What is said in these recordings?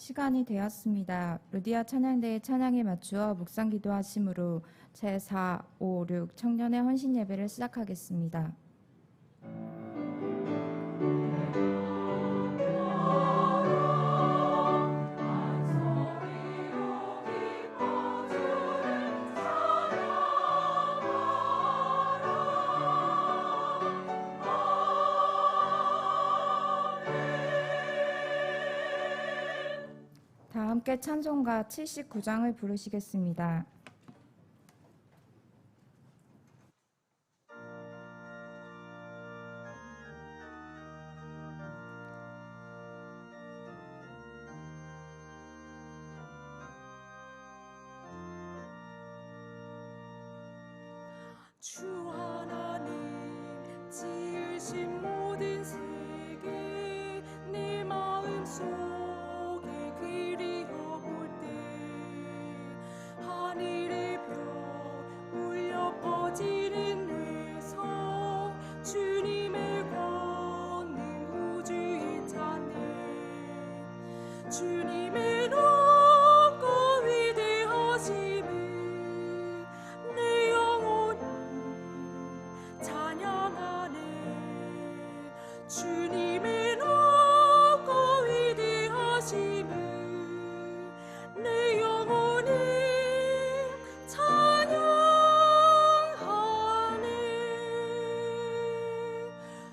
시간이 되었습니다. 루디아 찬양대의 찬양에 맞추어 묵상 기도하심으로 제4, 5, 6 청년의 헌신 예배를 시작하겠습니다. 다 함께 찬송가 79장을 부르시겠습니다. 주 하나님 지으신 모든 세계 내 마음속에 그리워볼 때 하늘의 별 울려 퍼지는 내성 주님의 권능 우주에 찬양 주님의 높고 위대하심을 내 영혼이 찬양하네 주님의 높고 위대하심을 내 영혼이 찬양하네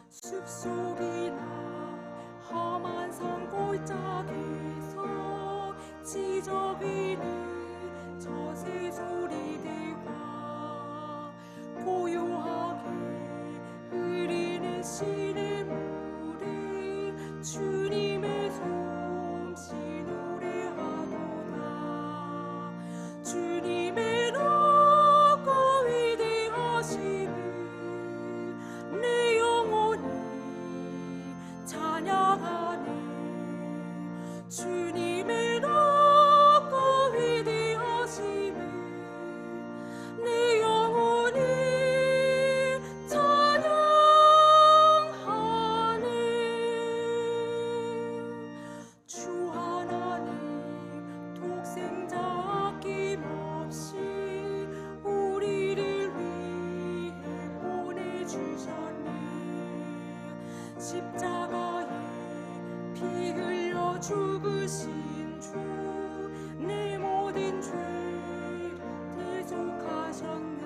숲속이나 험한 산 골짜기에서 지저귀는 저새 소리들과 고요하게 흐리는 시냇물에 주님의 솜씨 노래하도다 주님의 높고 위대하심을 내 영혼이 찬양하네 주님의 높고 위대하심을 내 영혼이 찬양하네 주 하나님 독생자 아낌없이 우리를 위해 보내주셨네 십자가에 피 흘려 죽으신 주 내 모든 죄를 대속하셨네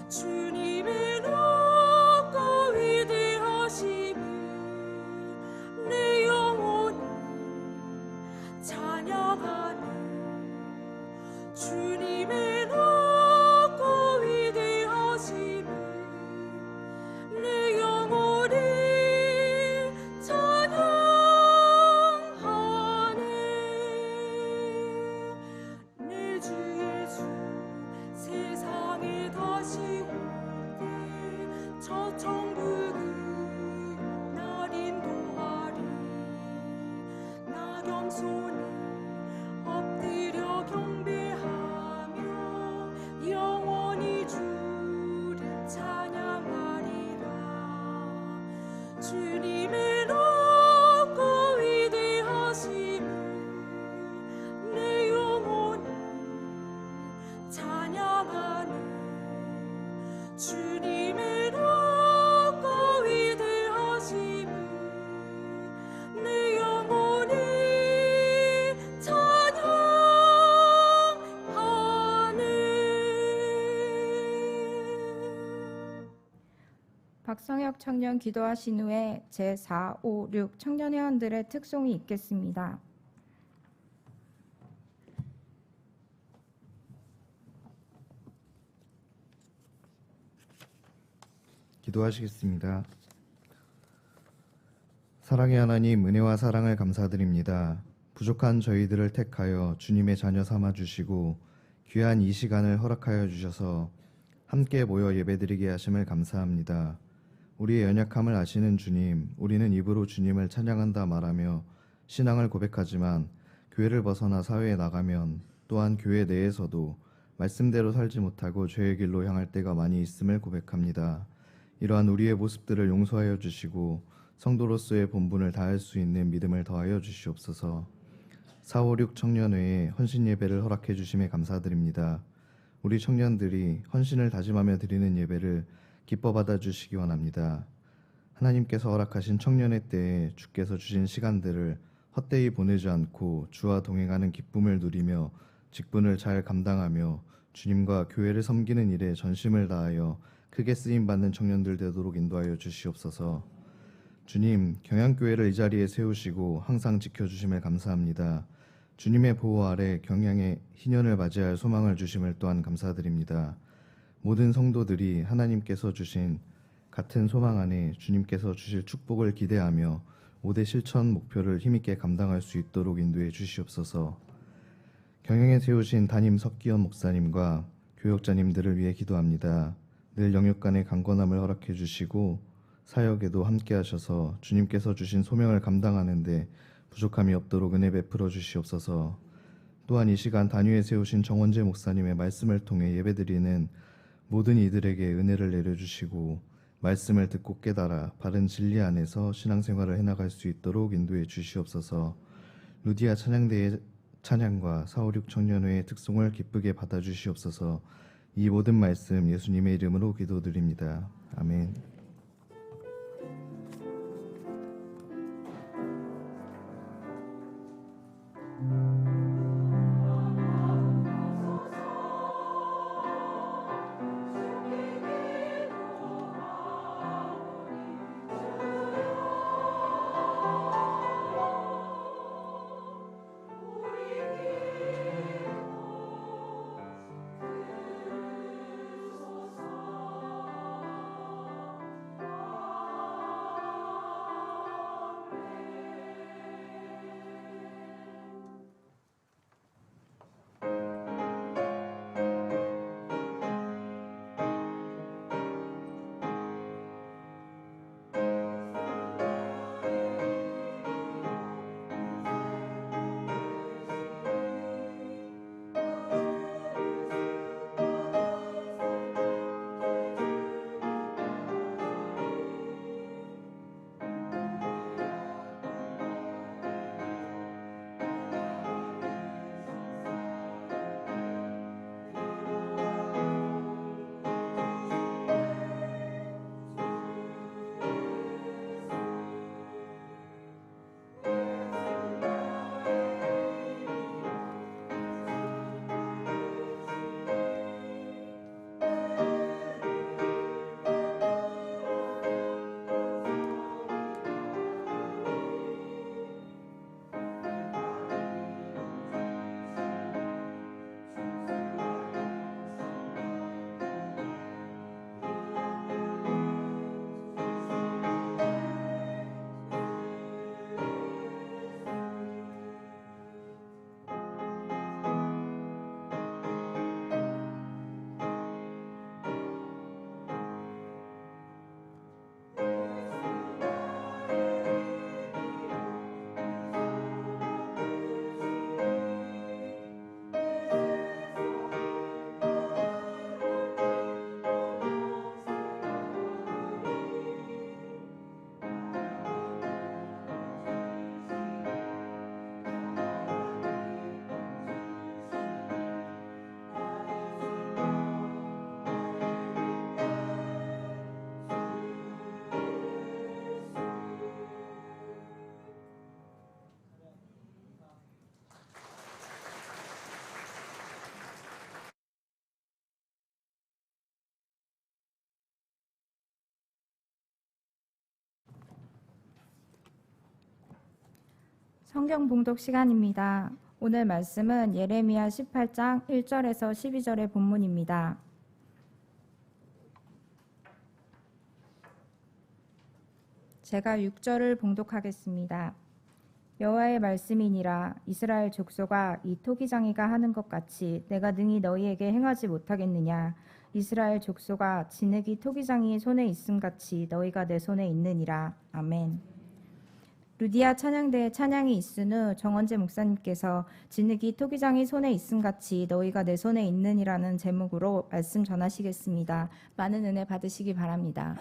주님의 높고 위대하심을 내 영혼이 찬양하네 주님의 높고 위대하심을 내 영혼이 찬양하네 내 주 예수 세상에 다시 올 때 저 천국을 날 인도하리 나 겸손히 엎드려 경배하며 영원히 주를 찬양하리라 주님의 높고 위대하심을 내 영혼이 찬양하네 주님의 높고 위대하심을 내 영혼이 찬양하네 박성혁 청년 기도하신 후에 제4, 5, 6 청년회원들의 특송이 있겠습니다. 기도하시겠습니다. 사랑의 하나님, 은혜와 사랑을 감사드립니다. 부족한 저희들을 택하여 주님의 자녀 삼아 주시고 귀한 이 시간을 허락하여 주셔서 함께 모여 예배드리게 하심을 감사합니다. 우리의 연약함을 아시는 주님, 우리는 입으로 주님을 찬양한다 말하며 신앙을 고백하지만 교회를 벗어나 사회에 나가면 또한 교회 내에서도 말씀대로 살지 못하고 죄의 길로 향할 때가 많이 있음을 고백합니다. 이러한 우리의 모습들을 용서하여 주시고 성도로서의 본분을 다할 수 있는 믿음을 더하여 주시옵소서. 456 청년회에 헌신 예배를 허락해 주심에 감사드립니다. 우리 청년들이 헌신을 다짐하며 드리는 예배를 기뻐 받아 주시기 원합니다. 하나님께서 허락하신 청년회 때에 주께서 주신 시간들을 헛되이 보내지 않고 주와 동행하는 기쁨을 누리며 직분을 잘 감당하며 주님과 교회를 섬기는 일에 전심을 다하여 크게 쓰임받는 청년들 되도록 인도하여 주시옵소서. 주님, 경양교회를 이 자리에 세우시고 항상 지켜주심을 감사합니다. 주님의 보호 아래 경양의 희년을 맞이할 소망을 주심을 또한 감사드립니다. 모든 성도들이 하나님께서 주신 같은 소망 안에 주님께서 주실 축복을 기대하며 5대 실천 목표를 힘있게 감당할 수 있도록 인도해 주시옵소서. 경영에 세우신 담임 석기현 목사님과 교역자님들을 위해 기도합니다. 늘 영육간의 강건함을 허락해 주시고 사역에도 함께 하셔서 주님께서 주신 소명을 감당하는 데 부족함이 없도록 은혜 베풀어 주시옵소서. 또한 이 시간 단위에 세우신 정원재 목사님의 말씀을 통해 예배드리는 모든 이들에게 은혜를 내려주시고 말씀을 듣고 깨달아 바른 진리 안에서 신앙생활을 해나갈 수 있도록 인도해 주시옵소서. 루디아 찬양대의 찬양과 456 청년회의 특송을 기쁘게 받아주시옵소서. 이 모든 말씀 예수님의 이름으로 기도드립니다. 아멘. 성경 봉독 시간입니다. 오늘 말씀은 예레미야 18장 1절에서 12절의 본문입니다. 제가 6절을 봉독하겠습니다. 여호와의 말씀이니라. 이스라엘 족속아, 이 토기장이가 하는 것 같이 내가 능히 너희에게 행하지 못하겠느냐. 이스라엘 족속아, 진흙이 토기장이 손에 있음같이 너희가 내 손에 있느니라. 아멘. 루디아 찬양대에 찬양이 있은 후 정원재 목사님께서 진흙이 토기장이 손에 있음같이 너희가 내 손에 있느니라는 제목으로 말씀 전하시겠습니다. 많은 은혜 받으시기 바랍니다.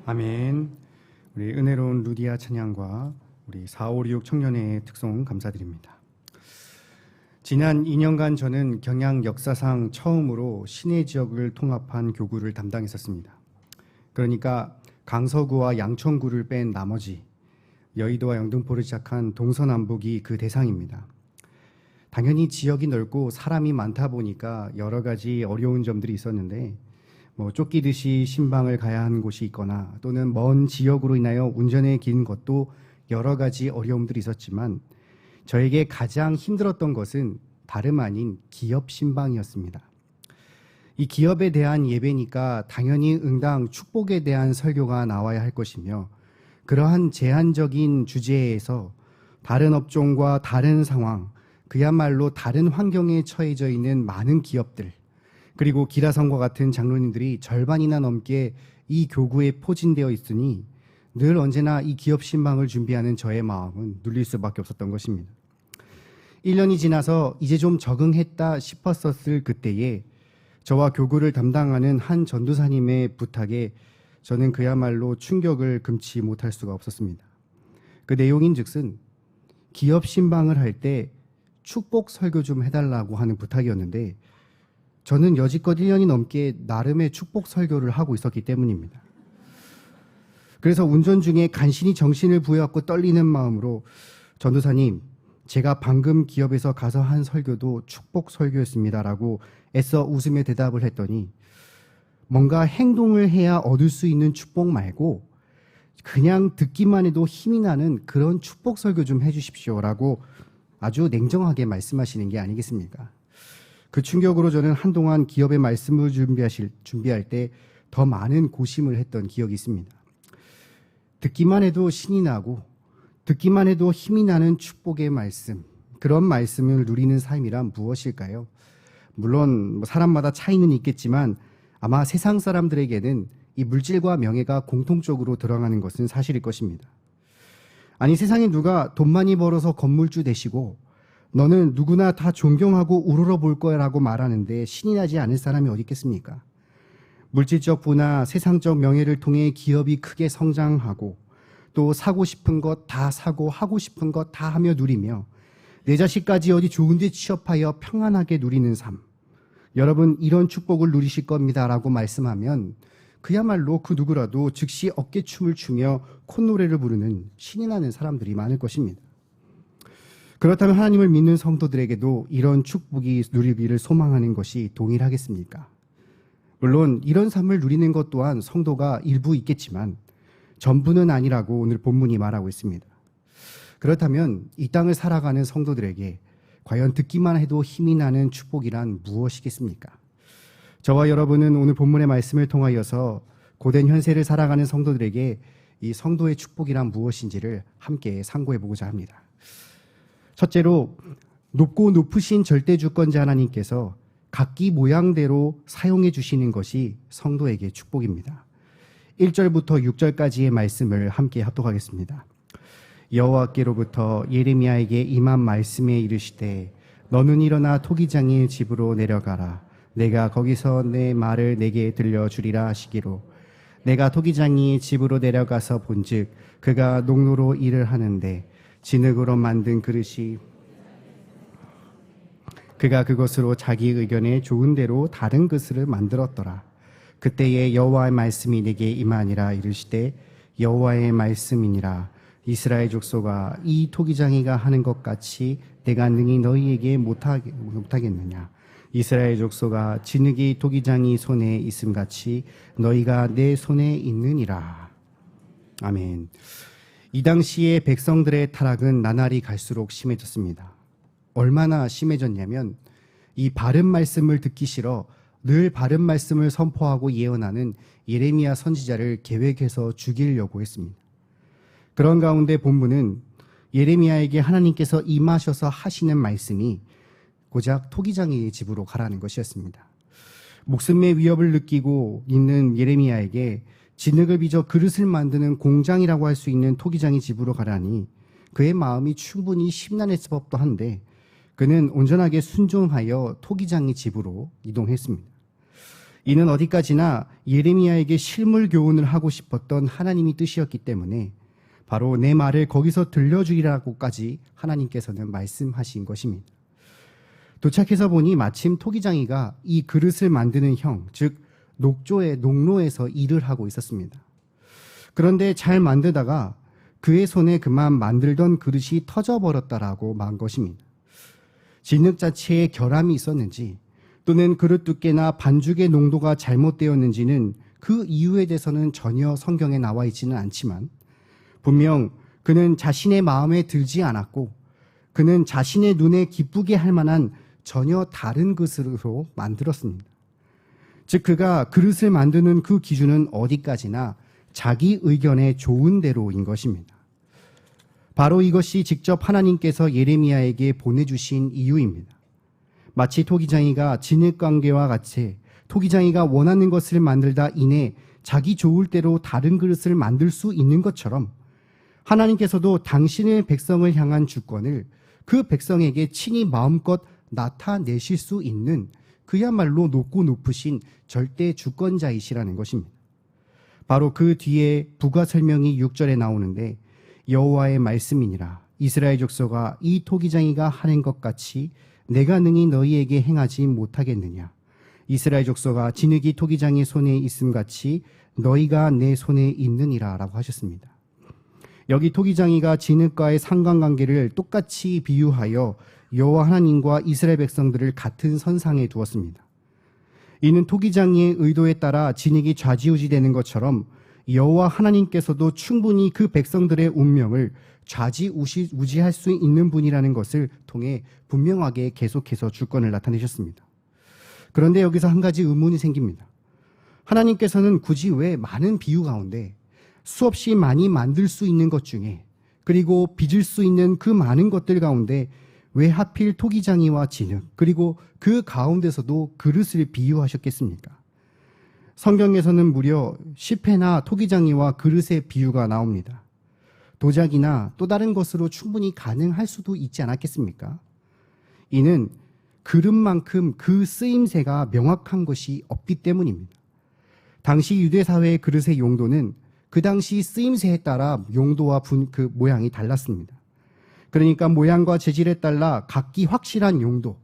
아멘. 우리 은혜로운 루디아 찬양과 우리 4526 청년회의 특송 감사드립니다. 지난 2년간 저는 경양 역사상 처음으로 시내 지역을 통합한 교구를 담당했었습니다. 그러니까 강서구와 양천구를 뺀 나머지 여의도와 영등포를 시작한 동서남북이 그 대상입니다. 당연히 지역이 넓고 사람이 많다 보니까 여러 가지 어려운 점들이 있었는데 쫓기듯이 신방을 가야 하는 곳이 있거나 또는 먼 지역으로 인하여 운전에 긴 것도 여러 가지 어려움들이 있었지만 저에게 가장 힘들었던 것은 다름 아닌 기업 신방이었습니다. 이 기업에 대한 예배니까 당연히 응당 축복에 대한 설교가 나와야 할 것이며 그러한 제한적인 주제에서 다른 업종과 다른 상황, 그야말로 다른 환경에 처해져 있는 많은 기업들 그리고 기라성과 같은 장로님들이 절반이나 넘게 이 교구에 포진되어 있으니 늘 언제나 이 기업 신방을 준비하는 저의 마음은 눌릴 수밖에 없었던 것입니다. 1년이 지나서 이제 좀 적응했다 싶었었을 그때에 저와 교구를 담당하는 한 전도사님의 부탁에 저는 그야말로 충격을 금치 못할 수가 없었습니다. 그 내용인즉슨 기업 신방을 할 때 축복 설교 좀 해달라고 하는 부탁이었는데 저는 여지껏 1년이 넘게 나름의 축복 설교를 하고 있었기 때문입니다. 그래서 운전 중에 간신히 정신을 부여잡고 떨리는 마음으로 전도사님, 제가 방금 기업에서 가서 한 설교도 축복 설교였습니다라고 애써 웃으며 대답을 했더니 뭔가 행동을 해야 얻을 수 있는 축복 말고 그냥 듣기만 해도 힘이 나는 그런 축복 설교 좀 해주십시오라고 아주 냉정하게 말씀하시는 게 아니겠습니까? 그 충격으로 저는 한동안 기업의 말씀을 준비할 때 더 많은 고심을 했던 기억이 있습니다. 듣기만 해도 신이 나고 듣기만 해도 힘이 나는 축복의 말씀, 그런 말씀을 누리는 삶이란 무엇일까요? 물론 사람마다 차이는 있겠지만 아마 세상 사람들에게는 이 물질과 명예가 공통적으로 들어가는 것은 사실일 것입니다. 아니 세상에 누가 돈 많이 벌어서 건물주 되시고 너는 누구나 다 존경하고 우러러볼 거라고 말하는데 신이 나지 않을 사람이 어디 있겠습니까? 물질적 부나 세상적 명예를 통해 기업이 크게 성장하고 또 사고 싶은 것 다 사고 하고 싶은 것 다 하며 누리며 내 자식까지 어디 좋은 데 취업하여 평안하게 누리는 삶. 여러분 이런 축복을 누리실 겁니다라고 말씀하면 그야말로 그 누구라도 즉시 어깨춤을 추며 콧노래를 부르는 신이 나는 사람들이 많을 것입니다. 그렇다면 하나님을 믿는 성도들에게도 이런 축복이 누리기를 소망하는 것이 동일하겠습니까? 물론 이런 삶을 누리는 것 또한 성도가 일부 있겠지만 전부는 아니라고 오늘 본문이 말하고 있습니다. 그렇다면 이 땅을 살아가는 성도들에게 과연 듣기만 해도 힘이 나는 축복이란 무엇이겠습니까? 저와 여러분은 오늘 본문의 말씀을 통하여서 고된 현세를 살아가는 성도들에게 이 성도의 축복이란 무엇인지를 함께 상고해 보고자 합니다. 첫째로 높고 높으신 절대주권자 하나님께서 각기 모양대로 사용해 주시는 것이 성도에게 축복입니다. 1절부터 6절까지의 말씀을 함께 합독하겠습니다. 여호와께로부터 예레미야에게 임한 말씀에 이르시되 너는 일어나 토기장의 집으로 내려가라. 내가 거기서 내 말을 내게 들려주리라 하시기로 내가 토기장의 집으로 내려가서 본즉 그가 농로로 일을 하는데 진흙으로 만든 그릇이 그가 그것으로 자기 의견에 좋은 대로 다른 그릇을 만들었더라. 그때에 여호와의 말씀이 내게 임하니라 이르시되 여호와의 말씀이니라 이스라엘 족속아 이 토기장이가 하는 것 같이 내가 능히 너희에게 못하겠느냐. 이스라엘 족속아 진흙이 토기장이 손에 있음같이 너희가 내 손에 있느니라. 아멘. 이 당시에 백성들의 타락은 나날이 갈수록 심해졌습니다. 얼마나 심해졌냐면 이 바른 말씀을 듣기 싫어 늘 바른 말씀을 선포하고 예언하는 예레미야 선지자를 계획해서 죽이려고 했습니다. 그런 가운데 본문은 예레미야에게 하나님께서 임하셔서 하시는 말씀이 고작 토기장의 집으로 가라는 것이었습니다. 목숨의 위협을 느끼고 있는 예레미야에게 진흙을 빚어 그릇을 만드는 공장이라고 할 수 있는 토기장의 집으로 가라니 그의 마음이 충분히 심란했을 법도 한데 그는 온전하게 순종하여 토기장의 집으로 이동했습니다. 이는 어디까지나 예레미야에게 실물 교훈을 하고 싶었던 하나님의 뜻이었기 때문에 바로 내 말을 거기서 들려주리라고까지 하나님께서는 말씀하신 것입니다. 도착해서 보니 마침 토기장이가 이 그릇을 만드는 형, 즉 농로에서 일을 하고 있었습니다. 그런데 잘 만들다가 그의 손에 그만 만들던 그릇이 터져버렸다라고 말 것입니다. 진흙 자체에 결함이 있었는지 또는 그릇 두께나 반죽의 농도가 잘못되었는지는 그 이유에 대해서는 전혀 성경에 나와 있지는 않지만 분명 그는 자신의 마음에 들지 않았고 그는 자신의 눈에 기쁘게 할 만한 전혀 다른 그릇으로 만들었습니다. 즉 그가 그릇을 만드는 그 기준은 어디까지나 자기 의견에 좋은 대로인 것입니다. 바로 이것이 직접 하나님께서 예레미야에게 보내주신 이유입니다. 마치 토기장이가 진흙관계와 같이 토기장이가 원하는 것을 만들다 인해 자기 좋을 대로 다른 그릇을 만들 수 있는 것처럼 하나님께서도 당신의 백성을 향한 주권을 그 백성에게 친히 마음껏 나타내실 수 있는 그야말로 높고 높으신 절대 주권자이시라는 것입니다. 바로 그 뒤에 부가 설명이 6절에 나오는데 여호와의 말씀이니라 이스라엘 족속아 이 토기장이가 하는 것 같이 내가 능히 너희에게 행하지 못하겠느냐 이스라엘 족속아 진흙이 토기장의 손에 있음 같이 너희가 내 손에 있느니라 라고 하셨습니다. 여기 토기장이가 진흙과의 상관관계를 똑같이 비유하여 여호와 하나님과 이스라엘 백성들을 같은 선상에 두었습니다. 이는 토기장이의 의도에 따라 진흙이 좌지우지되는 것처럼 여호와 하나님께서도 충분히 그 백성들의 운명을 좌지우지할 수 있는 분이라는 것을 통해 분명하게 계속해서 주권을 나타내셨습니다. 그런데 여기서 한 가지 의문이 생깁니다. 하나님께서는 굳이 왜 많은 비유 가운데 수없이 많이 만들 수 있는 것 중에 그리고 빚을 수 있는 그 많은 것들 가운데 왜 하필 토기장이와 진흙 그리고 그 가운데서도 그릇을 비유하셨겠습니까? 성경에서는 무려 10회나 토기장이와 그릇의 비유가 나옵니다. 도자기나 또 다른 것으로 충분히 가능할 수도 있지 않았겠습니까? 이는 그릇만큼 그 쓰임새가 명확한 것이 없기 때문입니다. 당시 유대사회의 그릇의 용도는 그 당시 쓰임새에 따라 용도와 그 모양이 달랐습니다. 그러니까 모양과 재질에 따라 각기 확실한 용도,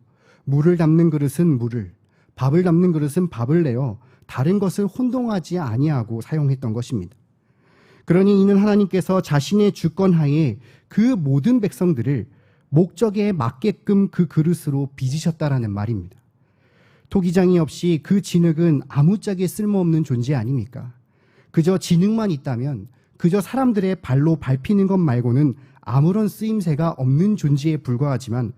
물을 담는 그릇은 물을, 밥을 담는 그릇은 밥을 내어 다른 것을 혼동하지 아니하고 사용했던 것입니다. 그러니 이는 하나님께서 자신의 주권하에 그 모든 백성들을 목적에 맞게끔 그 그릇으로 빚으셨다라는 말입니다. 토기장이 없이 그 진흙은 아무짝에 쓸모없는 존재 아닙니까? 그저 진흙만 있다면 그저 사람들의 발로 밟히는 것 말고는 아무런 쓰임새가 없는 존재에 불과하지만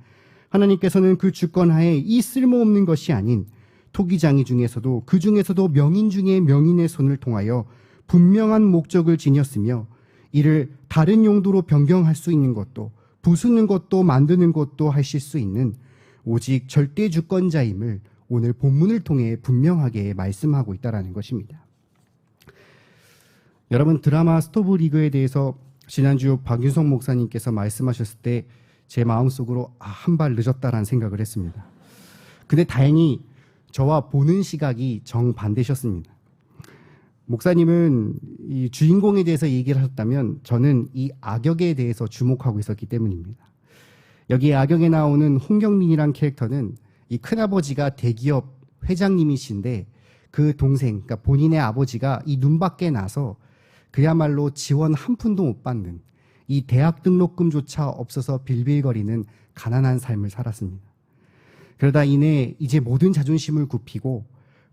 하나님께서는 그 주권하에 이 쓸모없는 것이 아닌 토기장이 중에서도 그 중에서도 명인 중에 명인의 손을 통하여 분명한 목적을 지녔으며 이를 다른 용도로 변경할 수 있는 것도 부수는 것도 만드는 것도 하실 수 있는 오직 절대 주권자임을 오늘 본문을 통해 분명하게 말씀하고 있다는 것입니다. 여러분 드라마 스토브리그에 대해서 지난주 박윤성 목사님께서 말씀하셨을 때 제 마음속으로 한 발 늦었다라는 생각을 했습니다. 근데 다행히 저와 보는 시각이 정반대셨습니다. 목사님은 이 주인공에 대해서 얘기를 하셨다면 저는 이 악역에 대해서 주목하고 있었기 때문입니다. 여기 악역에 나오는 홍경민이란 캐릭터는 이 큰아버지가 대기업 회장님이신데 그 동생, 그러니까 본인의 아버지가 이 눈 밖에 나서 그야말로 지원 한 푼도 못 받는 이 대학 등록금조차 없어서 빌빌거리는 가난한 삶을 살았습니다. 그러다 이내 이제 모든 자존심을 굽히고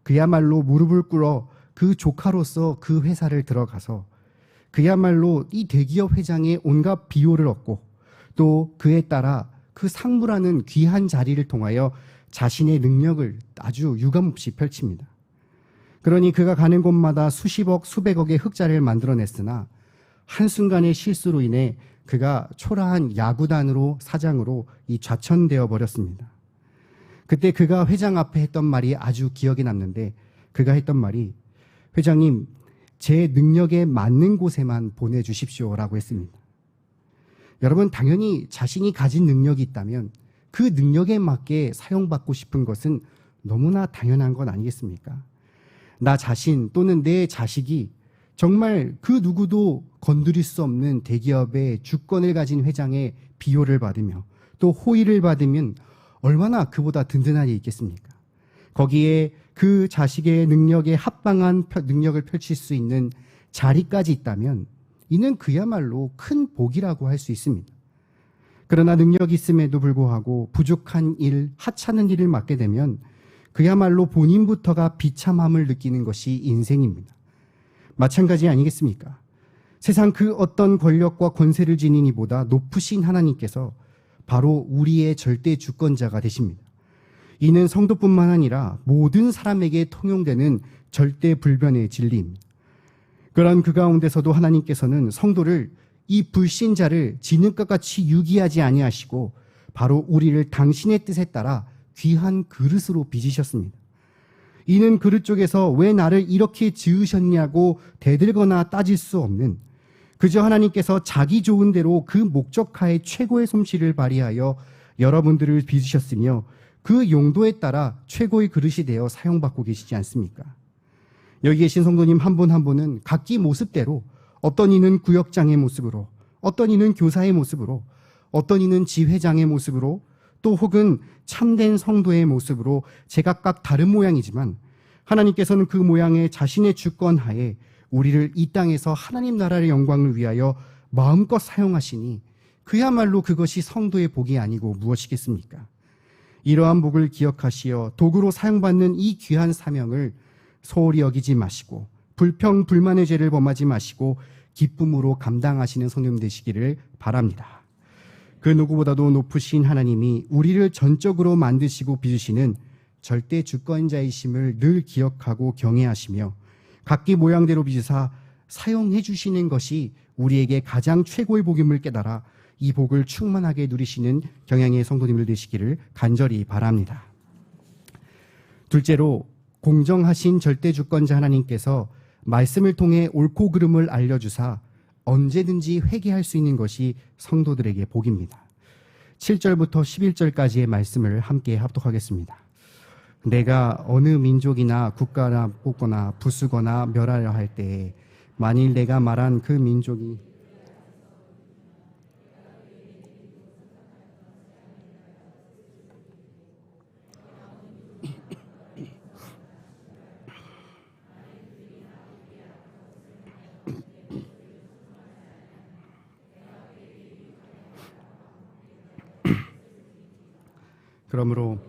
그야말로 무릎을 꿇어 그 조카로서 그 회사를 들어가서 그야말로 이 대기업 회장의 온갖 비호를 얻고 또 그에 따라 그 상무라는 귀한 자리를 통하여 자신의 능력을 아주 유감없이 펼칩니다. 그러니 그가 가는 곳마다 수십억, 수백억의 흑자를 만들어냈으나 한순간의 실수로 인해 그가 초라한 야구단으로 사장으로 이 좌천되어 버렸습니다. 그때 그가 회장 앞에 했던 말이 아주 기억에 남는데 그가 했던 말이 회장님, 제 능력에 맞는 곳에만 보내주십시오라고 했습니다. 여러분 당연히 자신이 가진 능력이 있다면 그 능력에 맞게 사용받고 싶은 것은 너무나 당연한 건 아니겠습니까? 나 자신 또는 내 자식이 정말 그 누구도 건드릴 수 없는 대기업의 주권을 가진 회장의 비호를 받으며 또 호의를 받으면 얼마나 그보다 든든한 일이 있겠습니까? 거기에 그 자식의 능력에 합당한 능력을 펼칠 수 있는 자리까지 있다면 이는 그야말로 큰 복이라고 할 수 있습니다. 그러나 능력이 있음에도 불구하고 부족한 일, 하찮은 일을 맡게 되면 그야말로 본인부터가 비참함을 느끼는 것이 인생입니다. 마찬가지 아니겠습니까? 세상 그 어떤 권력과 권세를 지닌 이보다 높으신 하나님께서 바로 우리의 절대 주권자가 되십니다. 이는 성도뿐만 아니라 모든 사람에게 통용되는 절대 불변의 진리입니다. 그런 그 가운데서도 하나님께서는 성도를 이 불신자를 지능과 같이 유기하지 아니하시고 바로 우리를 당신의 뜻에 따라 귀한 그릇으로 빚으셨습니다. 이는 그릇 쪽에서 왜 나를 이렇게 지으셨냐고 대들거나 따질 수 없는 그저 하나님께서 자기 좋은 대로 그 목적하에 최고의 솜씨를 발휘하여 여러분들을 빚으셨으며 그 용도에 따라 최고의 그릇이 되어 사용받고 계시지 않습니까? 여기 계신 성도님 한 분 한 분은 각기 모습대로 어떤 이는 구역장의 모습으로, 어떤 이는 교사의 모습으로, 어떤 이는 지회장의 모습으로, 또 혹은 참된 성도의 모습으로 제각각 다른 모양이지만 하나님께서는 그 모양의 자신의 주권 하에 우리를 이 땅에서 하나님 나라의 영광을 위하여 마음껏 사용하시니 그야말로 그것이 성도의 복이 아니고 무엇이겠습니까? 이러한 복을 기억하시어 도구로 사용받는 이 귀한 사명을 소홀히 여기지 마시고 불평, 불만의 죄를 범하지 마시고 기쁨으로 감당하시는 성도님 되시기를 바랍니다. 그 누구보다도 높으신 하나님이 우리를 전적으로 만드시고 빚으시는 절대 주권자이심을 늘 기억하고 경외하시며 각기 모양대로 빚으사 사용해 주시는 것이 우리에게 가장 최고의 복임을 깨달아 이 복을 충만하게 누리시는 경향의 성도님들 되시기를 간절히 바랍니다. 둘째로 공정하신 절대 주권자 하나님께서 말씀을 통해 옳고 그름을 알려주사 언제든지 회개할 수 있는 것이 성도들에게 복입니다. 7절부터 11절까지의 말씀을 함께 합독하겠습니다. 내가 어느 민족이나 국가나 뽑거나 부수거나 멸하려 할 때에 만일 내가 말한 그 민족이 그러므로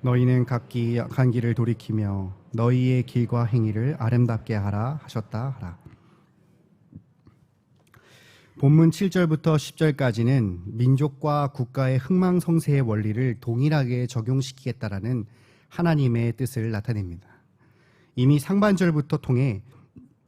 너희는 각기 악한 길을 돌이키며 너희의 길과 행위를 아름답게 하라 하셨다 하라. 본문 7절부터 10절까지는 민족과 국가의 흥망성쇠의 원리를 동일하게 적용시키겠다라는 하나님의 뜻을 나타냅니다. 이미 상반절부터 통해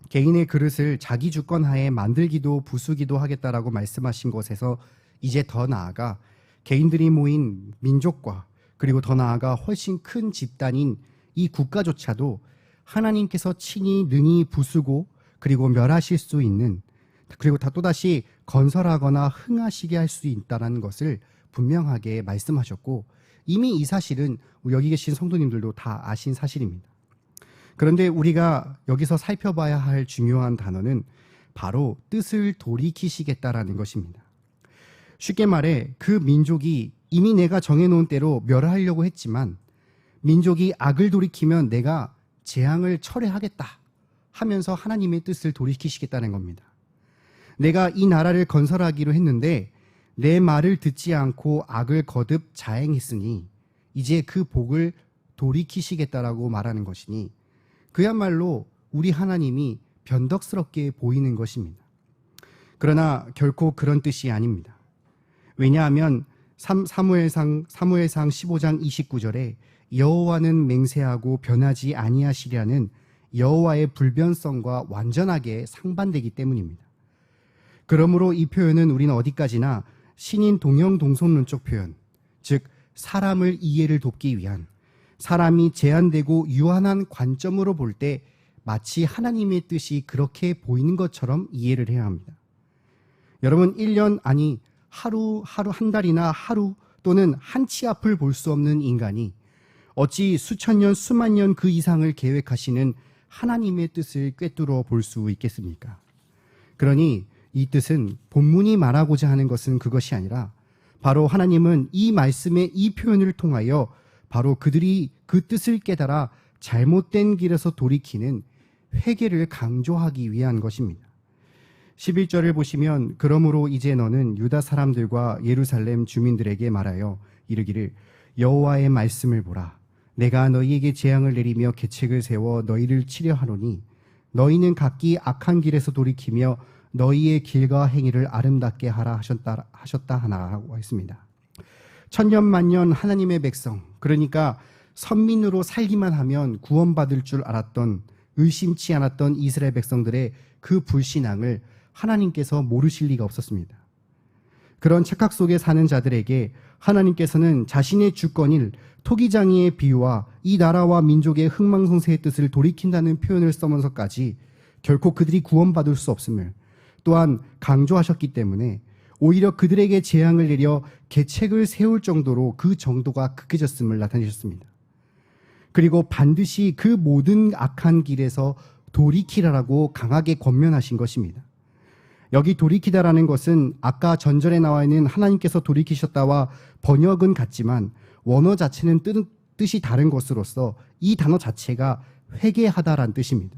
개인의 그릇을 자기 주권하에 만들기도 부수기도 하겠다라고 말씀하신 것에서 이제 더 나아가 개인들이 모인 민족과 그리고 더 나아가 훨씬 큰 집단인 이 국가조차도 하나님께서 친히 능히 부수고 그리고 멸하실 수 있는 그리고 또다시 건설하거나 흥하시게 할 수 있다는 것을 분명하게 말씀하셨고 이미 이 사실은 여기 계신 성도님들도 다 아신 사실입니다. 그런데 우리가 여기서 살펴봐야 할 중요한 단어는 바로 뜻을 돌이키시겠다라는 것입니다. 쉽게 말해 그 민족이 이미 내가 정해놓은 대로 멸하려고 했지만 민족이 악을 돌이키면 내가 재앙을 철회하겠다 하면서 하나님의 뜻을 돌이키시겠다는 겁니다. 내가 이 나라를 건설하기로 했는데 내 말을 듣지 않고 악을 거듭 자행했으니 이제 그 복을 돌이키시겠다라고 말하는 것이니 그야말로 우리 하나님이 변덕스럽게 보이는 것입니다. 그러나 결코 그런 뜻이 아닙니다. 왜냐하면 사무엘상 15장 29절에 여호와는 맹세하고 변하지 아니하시리라는 여호와의 불변성과 완전하게 상반되기 때문입니다. 그러므로 이 표현은 우리는 어디까지나 신인 동형동성론적 표현, 즉 사람을 이해를 돕기 위한 사람이 제한되고 유한한 관점으로 볼 때 마치 하나님의 뜻이 그렇게 보이는 것처럼 이해를 해야 합니다. 여러분 1년 아니 하루 한 달이나 하루 또는 한 치 앞을 볼 수 없는 인간이 어찌 수천 년 수만 년 그 이상을 계획하시는 하나님의 뜻을 꿰뚫어 볼 수 있겠습니까? 그러니 이 뜻은 본문이 말하고자 하는 것은 그것이 아니라 바로 하나님은 이 말씀의 이 표현을 통하여 바로 그들이 그 뜻을 깨달아 잘못된 길에서 돌이키는 회개를 강조하기 위한 것입니다. 11절을 보시면 그러므로 이제 너는 유다 사람들과 예루살렘 주민들에게 말하여 이르기를 여호와의 말씀을 보라. 내가 너희에게 재앙을 내리며 계책을 세워 너희를 치려 하노니 너희는 각기 악한 길에서 돌이키며 너희의 길과 행위를 아름답게 하라 하셨다 하나라고 했습니다. 천년만년 하나님의 백성, 그러니까 선민으로 살기만 하면 구원받을 줄 알았던, 의심치 않았던 이스라엘 백성들의 그 불신앙을 하나님께서 모르실 리가 없었습니다. 그런 착각 속에 사는 자들에게 하나님께서는 자신의 주권일 토기장이의 비유와 이 나라와 민족의 흥망성쇠의 뜻을 돌이킨다는 표현을 써면서까지 결코 그들이 구원받을 수 없음을 또한 강조하셨기 때문에 오히려 그들에게 재앙을 내려 계책을 세울 정도로 그 정도가 극해졌음을 나타내셨습니다. 그리고 반드시 그 모든 악한 길에서 돌이키라라고 강하게 권면하신 것입니다. 여기 돌이키다라는 것은 아까 전절에 나와 있는 하나님께서 돌이키셨다와 번역은 같지만 원어 자체는 뜻이 다른 것으로서 이 단어 자체가 회개하다란 뜻입니다.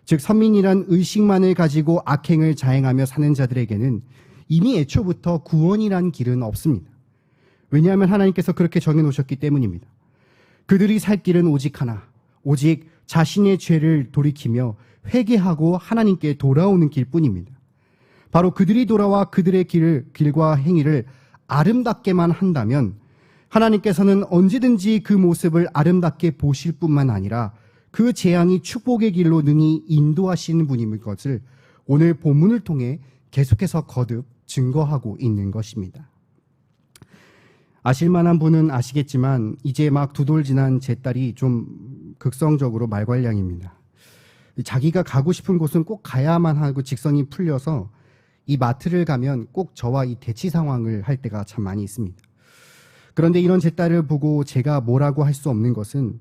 즉 선민이란 의식만을 가지고 악행을 자행하며 사는 자들에게는 이미 애초부터 구원이란 길은 없습니다. 왜냐하면 하나님께서 그렇게 정해놓으셨기 때문입니다. 그들이 살 길은 오직 하나, 오직 자신의 죄를 돌이키며 회개하고 하나님께 돌아오는 길뿐입니다. 바로 그들이 돌아와 그들의 길과 행위를 아름답게만 한다면 하나님께서는 언제든지 그 모습을 아름답게 보실 뿐만 아니라 그 재앙이 축복의 길로 능히 인도하시는 분인 것을 오늘 본문을 통해 계속해서 거듭 증거하고 있는 것입니다. 아실만한 분은 아시겠지만 이제 막 2돌 지난 제 딸이 좀 극성적으로 말괄량입니다. 자기가 가고 싶은 곳은 꼭 가야만 하고 직성이 풀려서 이 마트를 가면 꼭 저와 이 대치 상황을 할 때가 참 많이 있습니다. 그런데 이런 제 딸을 보고 제가 뭐라고 할 수 없는 것은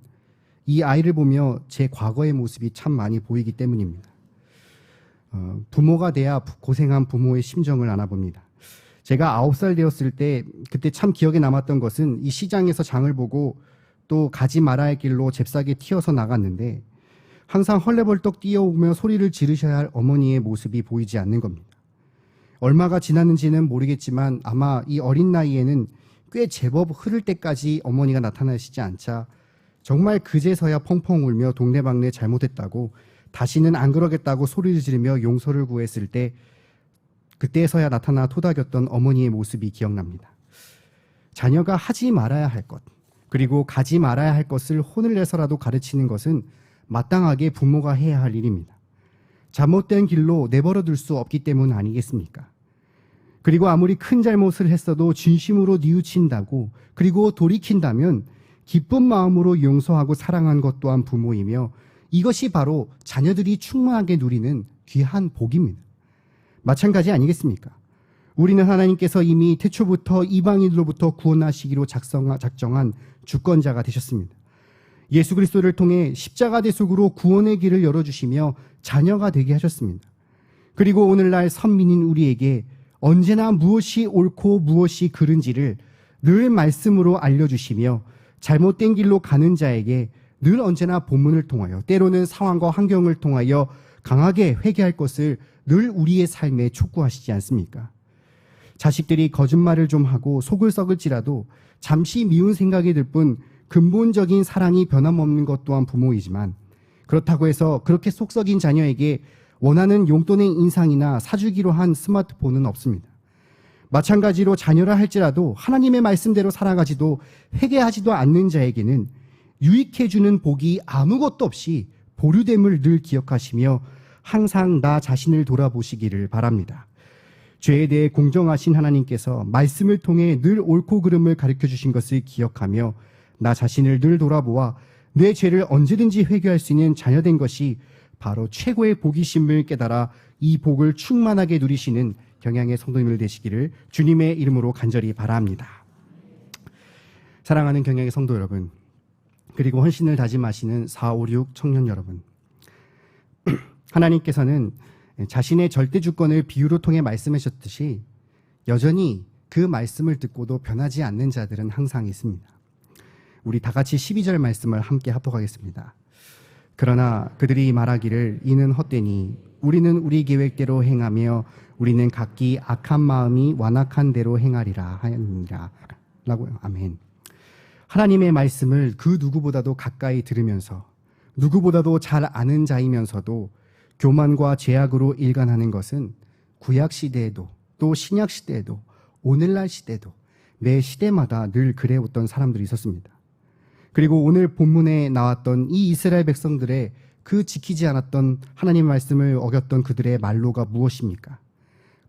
이 아이를 보며 제 과거의 모습이 참 많이 보이기 때문입니다. 부모가 돼야 고생한 부모의 심정을 알아봅니다. 제가 9살 되었을 때 그때 참 기억에 남았던 것은 이 시장에서 장을 보고 또 가지 말아야 할 길로 잽싸게 튀어서 나갔는데 항상 헐레벌떡 뛰어오며 소리를 지르셔야 할 어머니의 모습이 보이지 않는 겁니다. 얼마가 지났는지는 모르겠지만 아마 이 어린 나이에는 꽤 제법 흐를 때까지 어머니가 나타나시지 않자 정말 그제서야 펑펑 울며 동네방네 잘못했다고 다시는 안 그러겠다고 소리를 지르며 용서를 구했을 때 그때서야 나타나 토닥였던 어머니의 모습이 기억납니다. 자녀가 하지 말아야 할 것, 그리고 가지 말아야 할 것을 혼을 내서라도 가르치는 것은 마땅하게 부모가 해야 할 일입니다. 잘못된 길로 내버려 둘 수 없기 때문 아니겠습니까? 그리고 아무리 큰 잘못을 했어도 진심으로 뉘우친다고 그리고 돌이킨다면 기쁜 마음으로 용서하고 사랑한 것 또한 부모이며 이것이 바로 자녀들이 충만하게 누리는 귀한 복입니다. 마찬가지 아니겠습니까? 우리는 하나님께서 이미 태초부터 이방인으로부터 구원하시기로 작정한 주권자가 되셨습니다. 예수 그리스도를 통해 십자가 대속으로 구원의 길을 열어주시며 자녀가 되게 하셨습니다. 그리고 오늘날 선민인 우리에게 언제나 무엇이 옳고 무엇이 그른지를 늘 말씀으로 알려주시며 잘못된 길로 가는 자에게 늘 언제나 본문을 통하여 때로는 상황과 환경을 통하여 강하게 회개할 것을 늘 우리의 삶에 촉구하시지 않습니까? 자식들이 거짓말을 좀 하고 속을 썩을지라도 잠시 미운 생각이 들 뿐 근본적인 사랑이 변함없는 것 또한 부모이지만 그렇다고 해서 그렇게 속 썩인 자녀에게 원하는 용돈의 인상이나 사주기로 한 스마트폰은 없습니다. 마찬가지로 자녀라 할지라도 하나님의 말씀대로 살아가지도 회개하지도 않는 자에게는 유익해주는 복이 아무것도 없이 보류됨을 늘 기억하시며 항상 나 자신을 돌아보시기를 바랍니다. 죄에 대해 공정하신 하나님께서 말씀을 통해 늘 옳고 그름을 가르쳐주신 것을 기억하며 나 자신을 늘 돌아보아 내 죄를 언제든지 회개할 수 있는 자녀된 것이 바로 최고의 복이심을 깨달아 이 복을 충만하게 누리시는 경향의 성도님들 되시기를 주님의 이름으로 간절히 바랍니다. 사랑하는 경향의 성도 여러분, 그리고 헌신을 다짐하시는 456 청년 여러분, 하나님께서는 자신의 절대 주권을 비유로 통해 말씀하셨듯이 여전히 그 말씀을 듣고도 변하지 않는 자들은 항상 있습니다. 우리 다 같이 12절 말씀을 함께 합독하겠습니다. 그러나 그들이 말하기를 이는 헛되니 우리는 우리 계획대로 행하며 우리는 각기 악한 마음이 완악한 대로 행하리라 하였느니라 라고요. 아멘. 하나님의 말씀을 그 누구보다도 가까이 들으면서 누구보다도 잘 아는 자이면서도 교만과 죄악으로 일관하는 것은 구약 시대에도 또 신약 시대에도 오늘날 시대도 매 시대마다 늘 그래왔던 사람들이 있었습니다. 그리고 오늘 본문에 나왔던 이 이스라엘 백성들의 그 지키지 않았던 하나님 말씀을 어겼던 그들의 말로가 무엇입니까?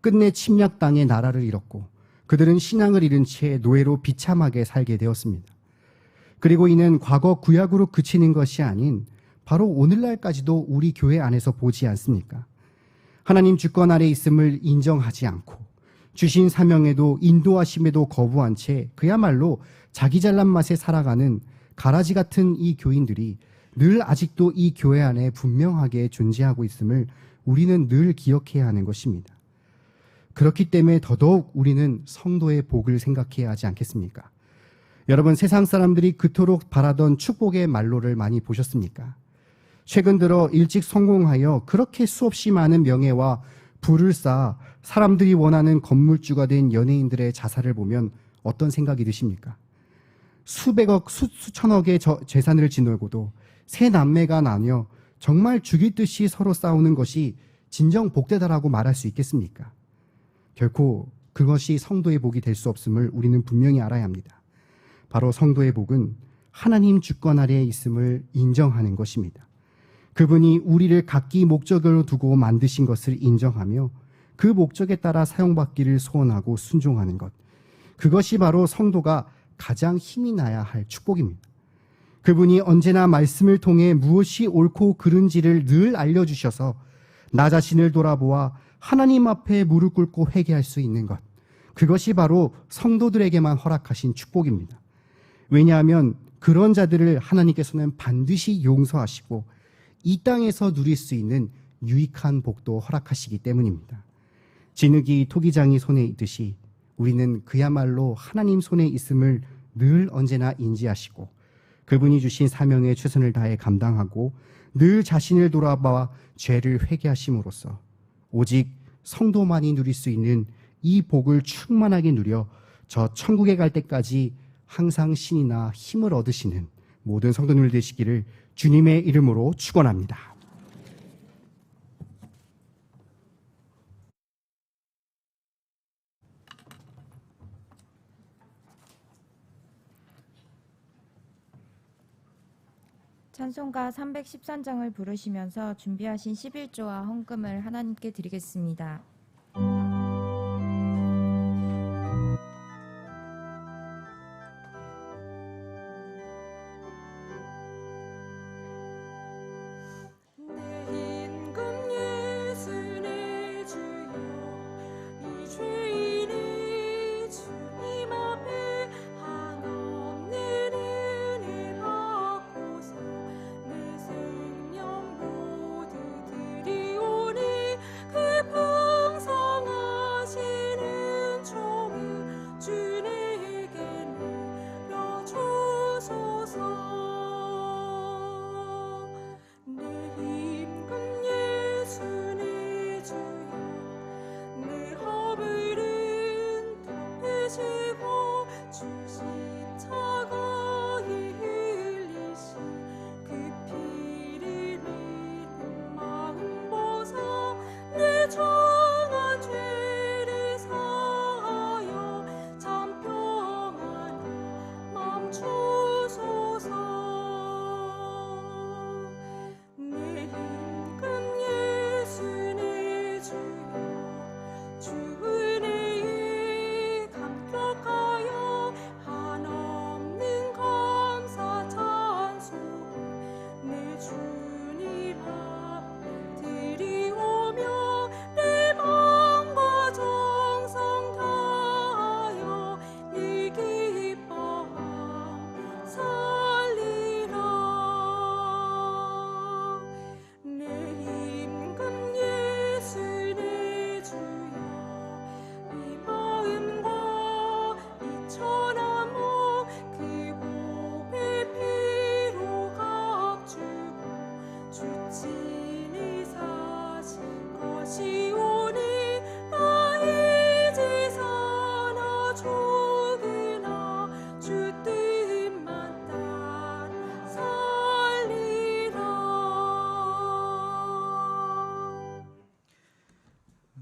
끝내 침략당해 나라를 잃었고 그들은 신앙을 잃은 채 노예로 비참하게 살게 되었습니다. 그리고 이는 과거 구약으로 그치는 것이 아닌 바로 오늘날까지도 우리 교회 안에서 보지 않습니까? 하나님 주권 아래 있음을 인정하지 않고 주신 사명에도 인도하심에도 거부한 채 그야말로 자기 잘난 맛에 살아가는 가라지 같은 이 교인들이 늘 아직도 이 교회 안에 분명하게 존재하고 있음을 우리는 늘 기억해야 하는 것입니다. 그렇기 때문에 더더욱 우리는 성도의 복을 생각해야 하지 않겠습니까? 여러분, 세상 사람들이 그토록 바라던 축복의 말로를 많이 보셨습니까? 최근 들어 일찍 성공하여 그렇게 수없이 많은 명예와 부를 쌓아 사람들이 원하는 건물주가 된 연예인들의 자살을 보면 어떤 생각이 드십니까? 수백억, 수천억의 재산을 지니고도 세 남매가 나뉘어 정말 죽일 듯이 서로 싸우는 것이 진정 복되다라고 말할 수 있겠습니까? 결코 그것이 성도의 복이 될 수 없음을 우리는 분명히 알아야 합니다. 바로 성도의 복은 하나님 주권 아래에 있음을 인정하는 것입니다. 그분이 우리를 각기 목적으로 두고 만드신 것을 인정하며 그 목적에 따라 사용받기를 소원하고 순종하는 것. 그것이 바로 성도가 가장 힘이 나야 할 축복입니다. 그분이 언제나 말씀을 통해 무엇이 옳고 그른지를 늘 알려주셔서 나 자신을 돌아보아 하나님 앞에 무릎 꿇고 회개할 수 있는 것. 그것이 바로 성도들에게만 허락하신 축복입니다. 왜냐하면 그런 자들을 하나님께서는 반드시 용서하시고 이 땅에서 누릴 수 있는 유익한 복도 허락하시기 때문입니다. 진흙이 토기장이 손에 있듯이 우리는 그야말로 하나님 손에 있음을 늘 언제나 인지하시고 그분이 주신 사명에 최선을 다해 감당하고 늘 자신을 돌아봐 죄를 회개하심으로써 오직 성도만이 누릴 수 있는 이 복을 충만하게 누려 저 천국에 갈 때까지 항상 신이나 힘을 얻으시는 모든 성도님들 되시기를 주님의 이름으로 축원합니다. 찬송가 313장을 부르시면서 준비하신 11조와 헌금을 하나님께 드리겠습니다. 내 임금 예수 내 주여 이 죄인이 주님 앞에 한없는 은혜 받고서 내 생명 모두 드리오니 그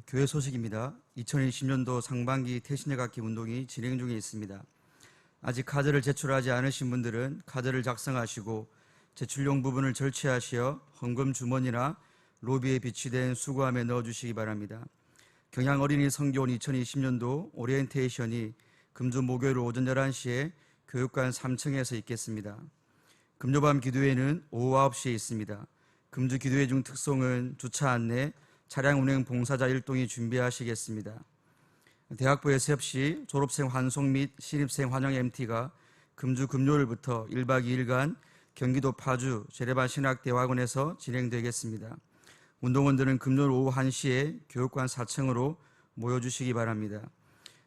교회 소식입니다. 2020년도 상반기 태신여각기 운동이 진행 중에 있습니다. 아직 카드를 제출하지 않으신 분들은 카드를 작성하시고 제출용 부분을 절취하시어 헌금 주머니나 로비에 비치된 수거함에 넣어주시기 바랍니다. 경양 어린이 성교원 2020년도 오리엔테이션이 금주 목요일 오전 11시에 교육관 3층에서 있겠습니다. 금요밤 기도회는 오후 9시에 있습니다. 금주 기도회 중 특송은 주차 안내, 차량 운행 봉사자 일동이 준비하시겠습니다. 대학부에서 역시 졸업생 환송 및 신입생 환영 MT가 금주 금요일부터 1박 2일간 경기도 파주 제레반 신학대학원에서 진행되겠습니다. 운동원들은 금요일 오후 1시에 교육관 4층으로 모여주시기 바랍니다.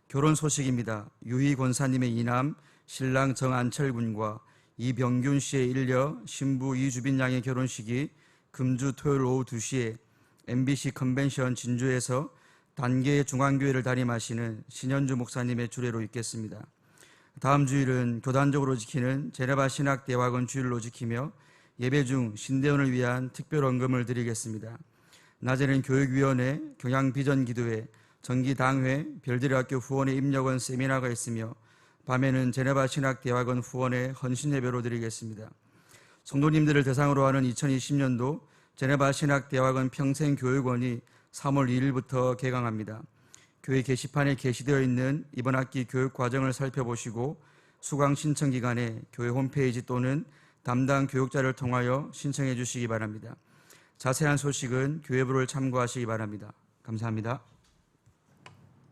결혼 소식입니다. 유희 권사님의 이남 신랑 정안철 군과 이병균 씨의 일녀 신부 이주빈 양의 결혼식이 금주 토요일 오후 2시에 MBC 컨벤션 진주에서 단계 중앙교회를 담임하시는 신현주 목사님의 주례로 있겠습니다. 다음 주일은 교단적으로 지키는 제네바 신학대학원 주일로 지키며 예배 중 신대원을 위한 특별 헌금을 드리겠습니다. 낮에는 교육위원회, 경양비전기도회, 정기당회, 별들의학교 후원회 입력원 세미나가 있으며 밤에는 제네바 신학대학원 후원회 헌신예배로 드리겠습니다. 성도님들을 대상으로 하는 2020년도 제네바 신학대학원 평생교육원이 3월 2일부터 개강합니다. 교회 게시판에 게시되어 있는 이번 학기 교육 과정을 살펴보시고 수강 신청 기간에 교회 홈페이지 또는 담당 교육자를 통하여 신청해 주시기 바랍니다. 자세한 소식은 교회부를 참고하시기 바랍니다. 감사합니다.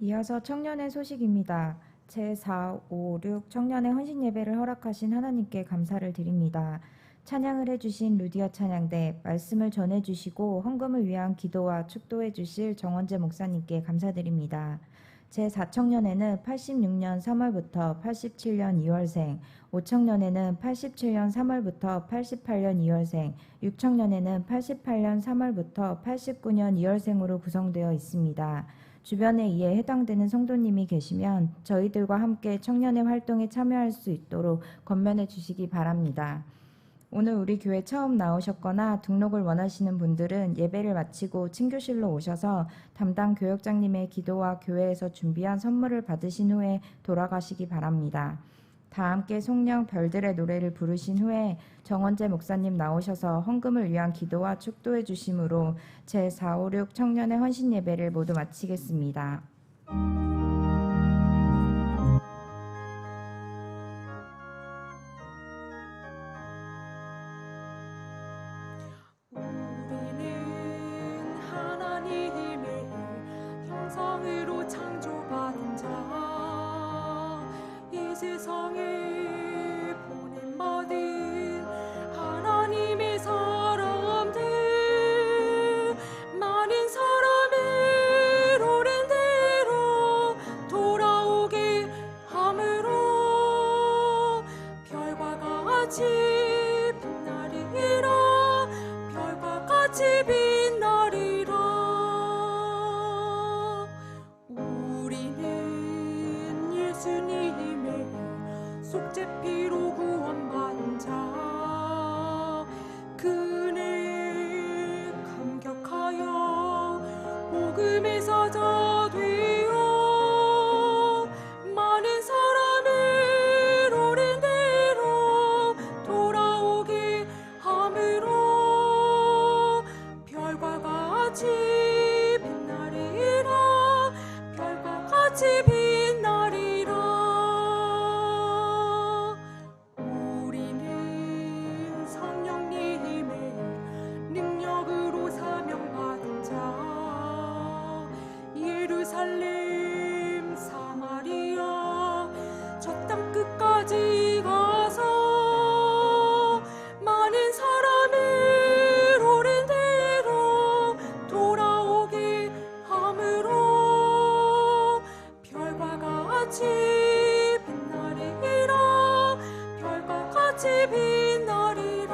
이어서 청년의 소식입니다. 제4, 5, 6 청년의 헌신 예배를 허락하신 하나님께 감사를 드립니다. 찬양을 해주신 루디아 찬양대, 말씀을 전해주시고 헌금을 위한 기도와 축도해 주실 정원재 목사님께 감사드립니다. 제4청년에는 86년 3월부터 87년 2월생, 5청년에는 87년 3월부터 88년 2월생, 6청년에는 88년 3월부터 89년 2월생으로 구성되어 있습니다. 주변에 이에 해당되는 성도님이 계시면 저희들과 함께 청년의 활동에 참여할 수 있도록 권면해 주시기 바랍니다. 오늘 우리 교회 처음 나오셨거나 등록을 원하시는 분들은 예배를 마치고 친교실로 오셔서 담당 교역장님의 기도와 교회에서 준비한 선물을 받으신 후에 돌아가시기 바랍니다. 다 함께 송령 별들의 노래를 부르신 후에 정원재 목사님 나오셔서 헌금을 위한 기도와 축도해 주심으로 제4, 5, 6 청년의 헌신 예배를 모두 마치겠습니다. 우리는 하나님의 형상으로 창조받은 자, 이 세상에 보냄받은 하나님의 사람들, 많은 사람을 오랜 대로 돌아오게 함으로 별과 같이 빛나리라, 별과 같이 빛나리라. 우리는 예수님의 속죄피로 구원받은 자, 그네 감격하여 복음의 사자 되어 많은 사람을 오랜 대로 돌아오게 함으로 별과 같이 빛나리라, 별과 같이 빛나리라. 우리는 성령님의 능력으로 사명받은 자, 예루살렘 사마리아 저 땅 끝까지 가서 많은 사람을 오랜 대로 돌아오게 함으로 별과 같이 빛나리라, 별과 같이 빛나리라.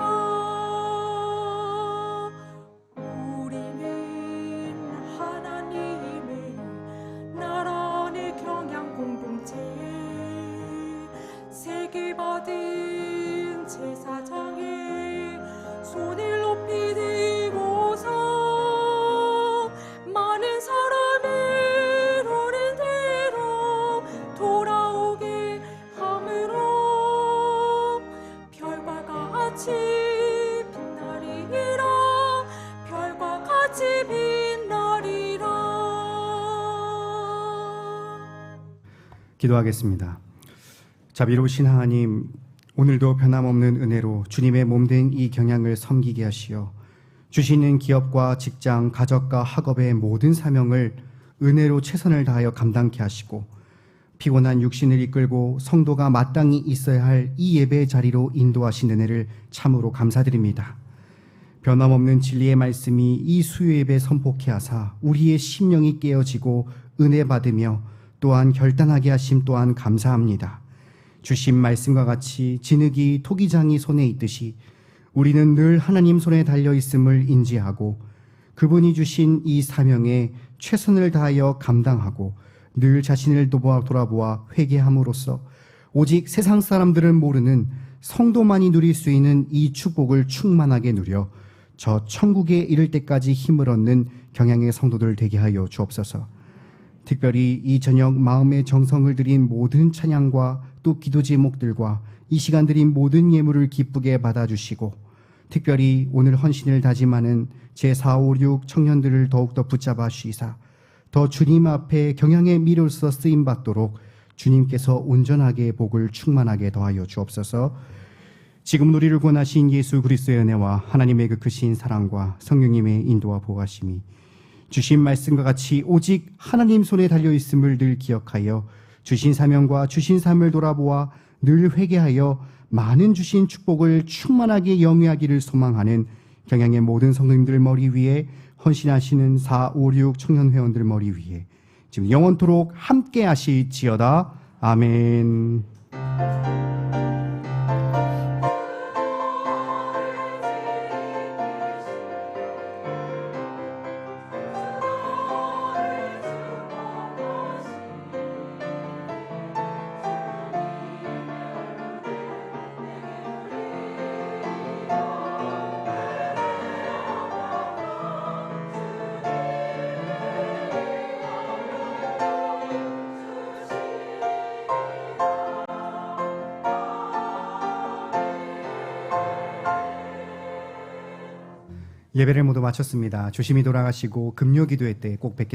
우리는 하나님의 나라 내 경양 공동체, 세계받은 제사장에 손을 높이 들고서 많은 사람을 기도하겠습니다. 자비로우신 하나님, 오늘도 변함없는 은혜로 주님의 몸된 이 경향을 섬기게 하시어 주시는 기업과 직장, 가정과 학업의 모든 사명을 은혜로 최선을 다하여 감당케 하시고 피곤한 육신을 이끌고 성도가 마땅히 있어야 할 이 예배의 자리로 인도하신 은혜를 참으로 감사드립니다. 변함없는 진리의 말씀이 이 수요 예배 선포케 하사 우리의 심령이 깨어지고 은혜 받으며 또한 결단하게 하심 또한 감사합니다. 주신 말씀과 같이 진흙이 토기장이 손에 있듯이 우리는 늘 하나님 손에 달려 있음을 인지하고 그분이 주신 이 사명에 최선을 다하여 감당하고 늘 자신을 돌아보아 회개함으로써 오직 세상 사람들은 모르는 성도만이 누릴 수 있는 이 축복을 충만하게 누려 저 천국에 이를 때까지 힘을 얻는 경향의 성도들 되게 하여 주옵소서. 특별히 이 저녁 마음의 정성을 들인 모든 찬양과 또 기도 제목들과 이 시간 드린 모든 예물을 기쁘게 받아주시고 특별히 오늘 헌신을 다짐하는 제456 청년들을 더욱더 붙잡아 주시사 더 주님 앞에 경향의 미로서 쓰임받도록 주님께서 온전하게 복을 충만하게 더하여 주옵소서. 지금 우리를 구원하신 예수 그리스도의 은혜와 하나님의 그 크신 사랑과 성령님의 인도와 보호하심이 주신 말씀과 같이 오직 하나님 손에 달려있음을 늘 기억하여 주신 사명과 주신 삶을 돌아보아 늘 회개하여 많은 주신 축복을 충만하게 영위하기를 소망하는 경향의 모든 성도님들 머리 위에 헌신하시는 456 청년회원들 머리 위에 지금 영원토록 함께 하실지어다. 아멘. 예배를 모두 마쳤습니다. 조심히 돌아가시고 금요 기도회 때 꼭 뵙겠습니다.